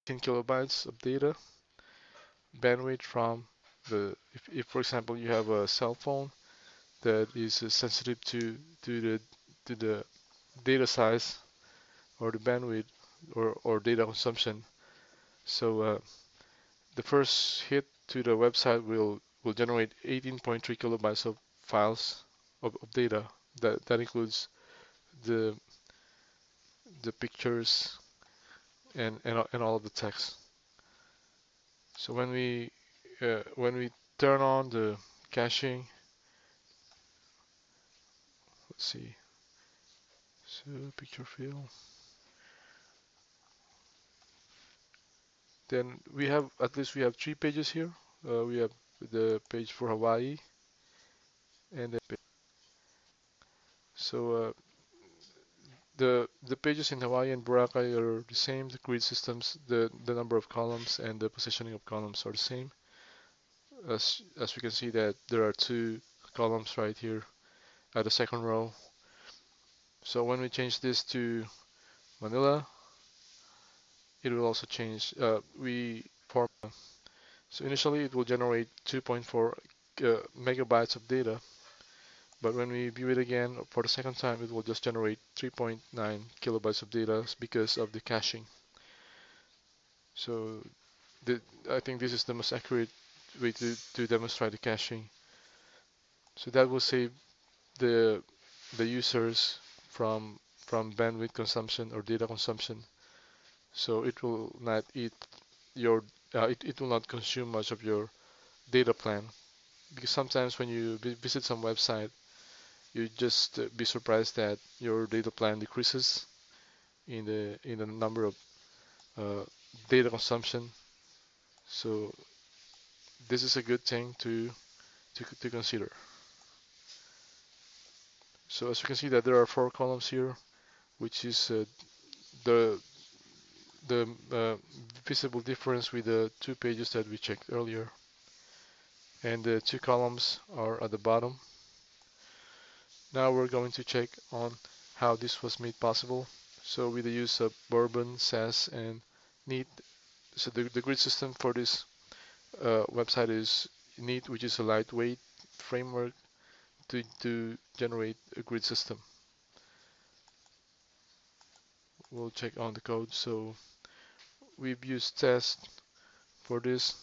10 kilobytes of data bandwidth from if for example you have a cell phone that is sensitive to the to the data size or the bandwidth or data consumption. So the first hit to the website will generate 18.3 kilobytes of files of data. That includes the the pictures and all of the text. So when we turn on the caching, let's see. So picture field. Then we have at least we have three pages here. We have the page for Hawaii and so the pages in Hawaii and Boracay are the same. The grid systems, the number of columns and the positioning of columns are the same. As we can see that there are two columns right here at the second row. So when we change this to Manila, it will also change. We form. So initially it will generate 2.4 megabytes of data, but when we view it again for the second time, it will just generate 3.9 kilobytes of data because of the caching. So the, I think this is the most accurate way to demonstrate the caching. So that will save the the users from bandwidth consumption or data consumption. So it will not eat your it will not consume much of your data plan because sometimes when you visit some website you just be surprised that your data plan decreases in the number of uh, data consumption. So this is a good thing to consider. So as you can see that there are four columns here, which is the the visible difference with the two pages that we checked earlier, and the two columns are at the bottom. Now we're going to check on how this was made possible. So with the use of Bourbon, SAS, and Neat. So the grid system for this website is Neat, which is a lightweight framework to generate a grid system. We'll check on the code. So we've used test for this.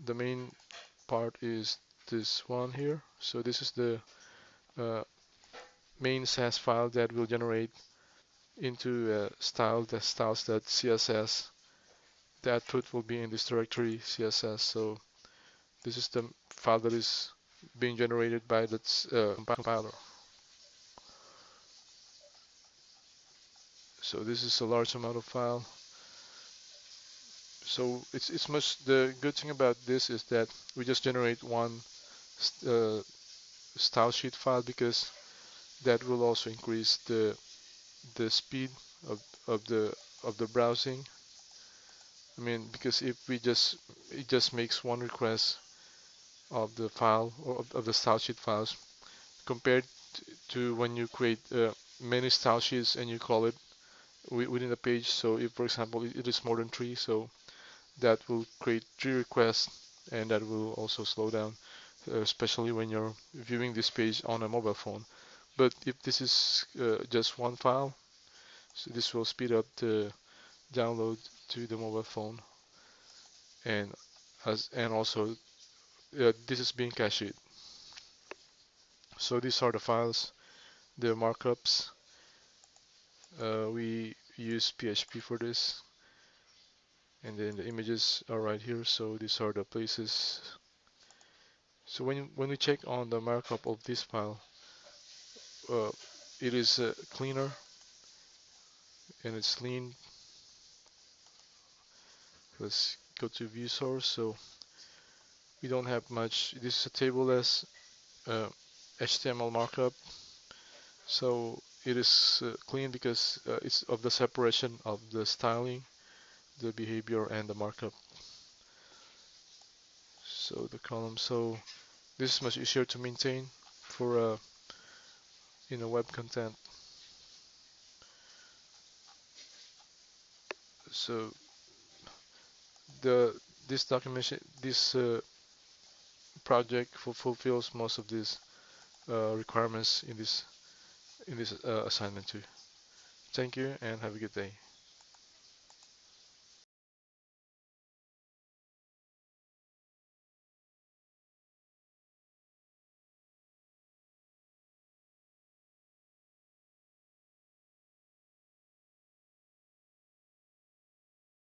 The main part is this one here. So this is the uh, main SAS file that will generate into style the styles.css. The output will be in this directory CSS. So this is the file that is being generated by that compiler. So this is a large amount of file. So it's much. The good thing about this is that we just generate one uh, style sheet file because that will also increase the speed of of the of the browsing. I mean, because if we just it just makes one request of the file or of the style sheet files compared to when you create many style sheets and you call it within a page. So if, for example, it is more than three, so that will create three requests, and that will also slow down, especially when you're viewing this page on a mobile phone. But if this is just one file, so this will speed up the download to the mobile phone, and also this is being cached. So these are the files, the markups. We use PHP for this, and then the images are right here. So these are the places. So when we check on the markup of this file, uh, it is cleaner and it's lean. Let's go to view source. So we don't have much. This is a tableless HTML markup. So it is clean because it's of the separation of the styling, the behavior, and the markup. So the column. So this is much easier to maintain for web content. So the this documentation, this project fulfills most of these requirements in this assignment too. Thank you and have a good day.